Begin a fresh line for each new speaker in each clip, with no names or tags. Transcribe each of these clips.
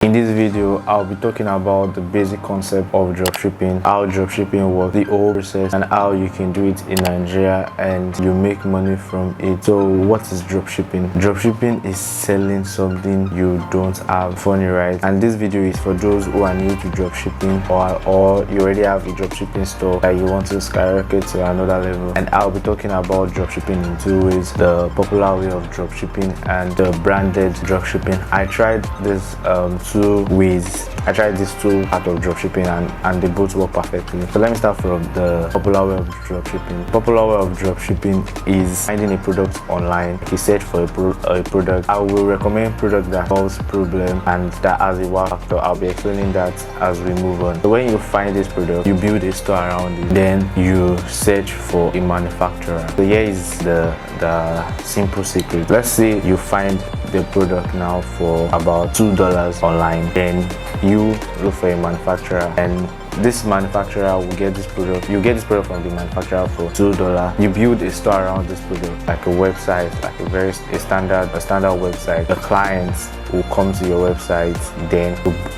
In this video, I'll be talking about the basic concept of dropshipping, how dropshipping works, the whole process, and how you can do it in Nigeria and you make money from it. So what is dropshipping? Dropshipping is selling something you don't have. Funny, right? And this video is for those who are new to dropshipping or you already have a dropshipping store that you want to skyrocket to another level. And I'll be talking about dropshipping in two ways: the popular way of dropshipping and the branded dropshipping. I tried this two ways. I tried these two part of dropshipping and they both work perfectly. So let me start from the popular way of dropshipping. Popular way of dropshipping is finding a product online. You search for a product. I will recommend product that solves problem and that has a wow factor. I'll be explaining that as we move on. So when you find this product, you build a store around it. Then you search for a manufacturer. So here is the simple secret. Let's say you find the product now for about $2 online. Then you look for a manufacturer, and this manufacturer will get this product. You get this product from the manufacturer for $2. You build a store around this product, like a website, like a standard website. The clients will come to your website, then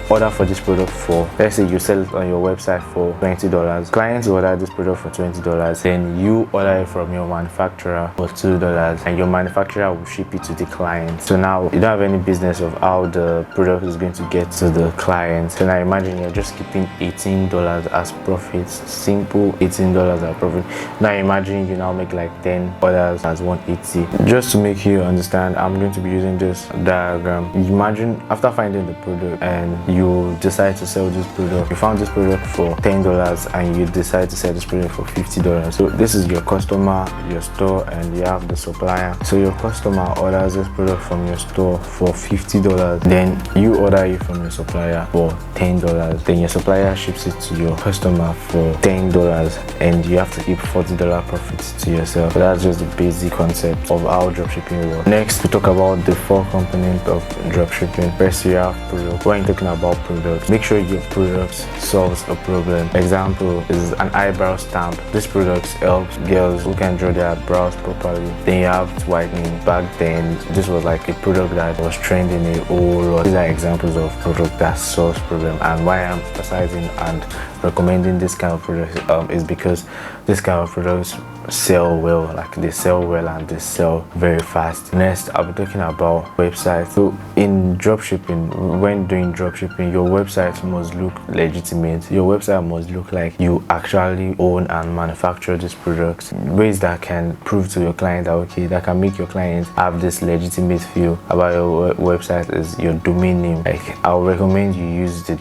order for this product for, let's say you sell it on your website for $20. Clients will order this product for $20. Then you order it from your manufacturer for $2, and your manufacturer will ship it to the client. So now you don't have any business of how the product is going to get to the client. So now imagine you're just keeping $18 as profit. Simple $18 as profit. Now imagine you now make like $10 as 180. Just to make you understand, I'm going to be using this diagram. Imagine after finding the product and you decide to sell this product. You found this product for $10 and you decide to sell this product for $50. So this is your customer, your store, and you have the supplier. So your customer orders this product from your store for $50. Then you order it from your supplier for $10. Then your supplier ships it to your customer for $10, and you have to keep $40 profits to yourself. So that's just the basic concept of how dropshipping works. Next, we talk about the four components of dropshipping. First, you have product. When you're talking about products, make sure your product solves a problem. Example is an eyebrow stamp. This product helps girls who can draw their brows properly. Then you have whitening. Back then, this was like a product that was trending a whole lot. These are examples of product that solves problem. And why I'm emphasizing and recommending this kind of product is because this kind of products sell well. Like they sell well and they sell very fast. Next, I'll be talking about websites. So in dropshipping, when doing dropshipping, your website must look legitimate. Your website must look like you actually own and manufacture this product. Ways that can prove to your client that okay, that can make your client have this legitimate feel about your website is your domain name. Like I'll recommend you use the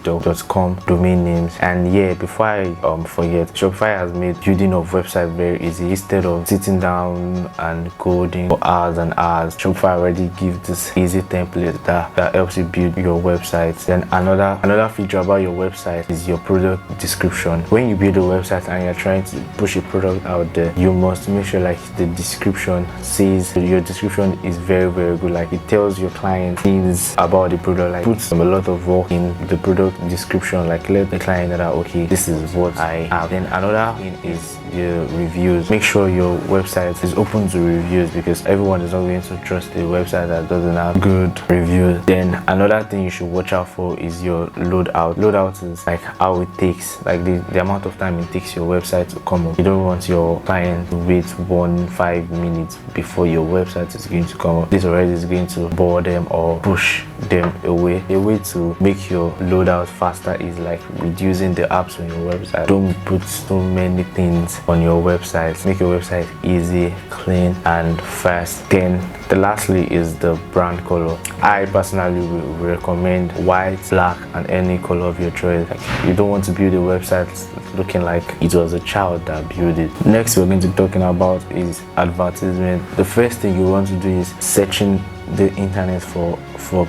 .com domain names. And yeah, before I forget, Shopify has made building of website very easy. Instead of sitting down and coding for hours and hours, Shopify already gives this easy template that helps you build your website. Then another feature about your website is your product description. When you build a website and you're trying to push a product out there, you must make sure like the description says, your description is very good. Like it tells your client things about the product, like puts a lot of work in the product description, like let the client know that okay, this is what I have. Then another thing is your reviews. Make sure your website is open to reviews, because everyone is not going to trust a website that doesn't have good reviews. Then another thing you should watch out for is your loadout. Loadout is like how it takes, like the amount of time it takes your website to come up. You don't want your client to wait 5 minutes before your website is going to come up. This already is going to bore them or push them away. A way to make your loadout faster is like reducing the apps on your website. Don't put so many things on your website. Make your website easy, clean, and fast. Then the lastly is the brand color. I personally will recommend white, black, and any color of your choice. Like, you don't want to build a website looking like it was a child that built it. Next, we're going to be talking about is advertisement. The first thing you want to do is searching the internet for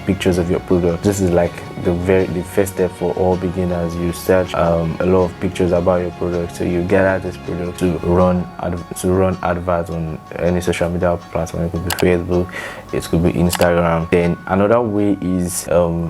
pictures of your product. This is like the first step for all beginners. You search a lot of pictures about your product, so you gather this product to run adverts on any social media platform. It could be Facebook, it could be Instagram. Then another way is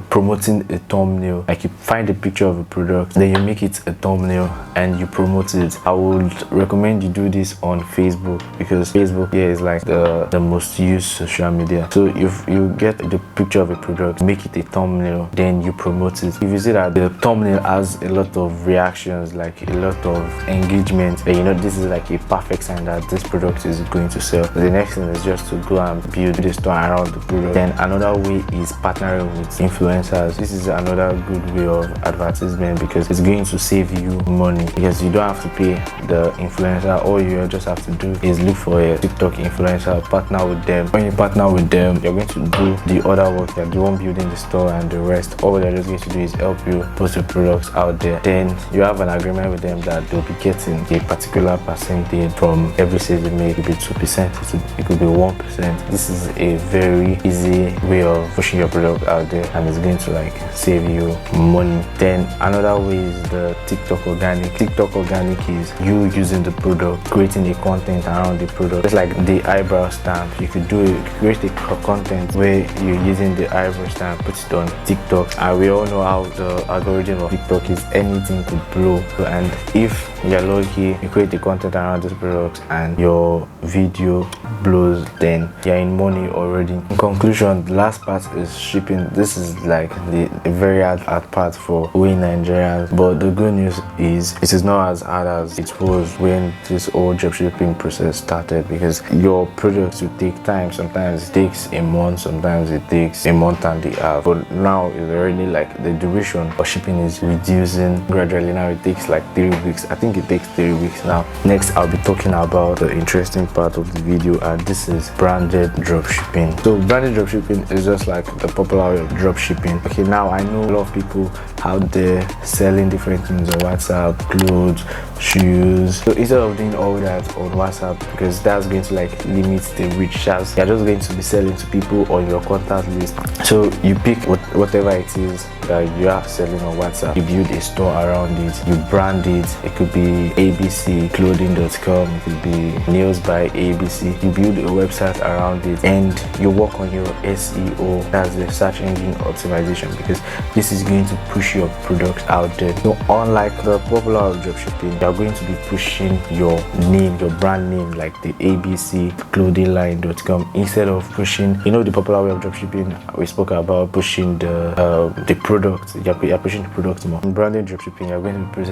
promoting a thumbnail. Like you find a picture of a product, then you make it a thumbnail and you promote it. I would recommend you do this on Facebook, because Facebook here is like the most used social media. So if you get the picture of a product, make it a thumbnail, then you promote it. If you see that the thumbnail has a lot of reactions, like a lot of engagement, then you know this is like a perfect sign that this product is going to sell. The next thing is just to go and build the store around the product. Then another way is partnering with influencers. This is another good way of advertisement because it's going to save you money, because you don't have to pay the influencer. All you just have to do is look for a TikTok influencer, partner with them. When you partner with them, you're going to do the other work. You're the one building the store, and the rest, all they're just going to do is help you post your products out there. Then you have an agreement with them that they'll be getting a particular percentage from every sale they make. It could be 2%, it could be 1%. This is a very easy way of pushing your product out there, and it's going to like save you money. Then another way is the TikTok organic. TikTok organic is you using the product, creating a content around the product. Just like the eyebrow stamp, you could do it, create a content where you're using the eyebrow stamp, put it on TikTok, and we all know how the algorithm of TikTok is. Anything could blow. And if you're lucky, you create the content around this product and your video blows, then you're in money already. In conclusion, the last part is shipping. This is like the very hard part for we Nigerians, but the good news is it is not as hard as it was when this whole dropshipping process started, because your products will take time. Sometimes it takes a month, sometimes it takes a month and a half, but now it's already like the duration for shipping is reducing gradually. Now it takes like 3 weeks. I think it takes 3 weeks now. Next, I'll be talking about the interesting part of the video, and this is branded dropshipping. So branded dropshipping is just like the popular way of dropshipping. Okay, now I know a lot of people out there selling different things on WhatsApp, clothes, shoes. So instead of doing all that on WhatsApp, because that's going to like limit the reach, you're just going to be selling to people on your contact list. So you pick whatever it is that you are selling on WhatsApp, you build a store around it, you brand it. It could be abcclothing.com, it could be nails by ABC. You build a website around it, and you work on your SEO, that's the search engine optimization, because this is going to push your product out there. So unlike the popular dropshipping, you're going to be pushing your name, your brand name, like the abcclothingline.com, instead of pushing, you know, the popular way of dropshipping. We spoke about pushing the product. You're pushing the product more. In branded dropshipping, you're going to be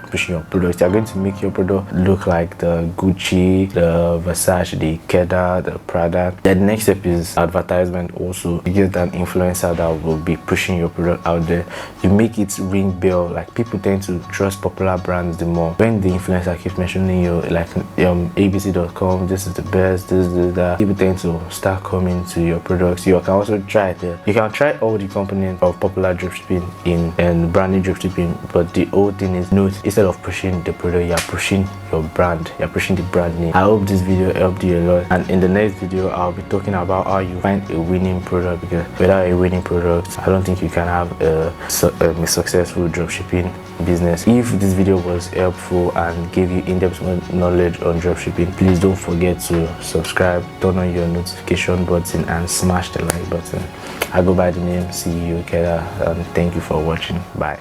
pushing your product. You're going to make your product look like the Gucci, the Versace, the Keda, the Prada. The next step is advertisement. Also, you get an influencer that will be pushing your product out there. You make it ring bell. Like, people tend to trust popular brands the more when the influencer keeps mentioning you, like abc.com, this is the best, this is that. People tend to start coming to your products. You can also try it. You can try all the components of popular dropshipping in branded dropshipping, but the whole thing is, note, instead of pushing the product, you're pushing your brand, you're pushing the brand name. I hope this video helped you a lot, and in the next video I'll be talking about how you find a winning product, because without a winning product, I don't think you can have a successful dropshipping business. If this video was helpful and gave you in-depth knowledge on dropshipping, please don't forget to subscribe, turn on your notification button, and smash the like button. I go by the name CEO Keda, and thank you for watching. Bye.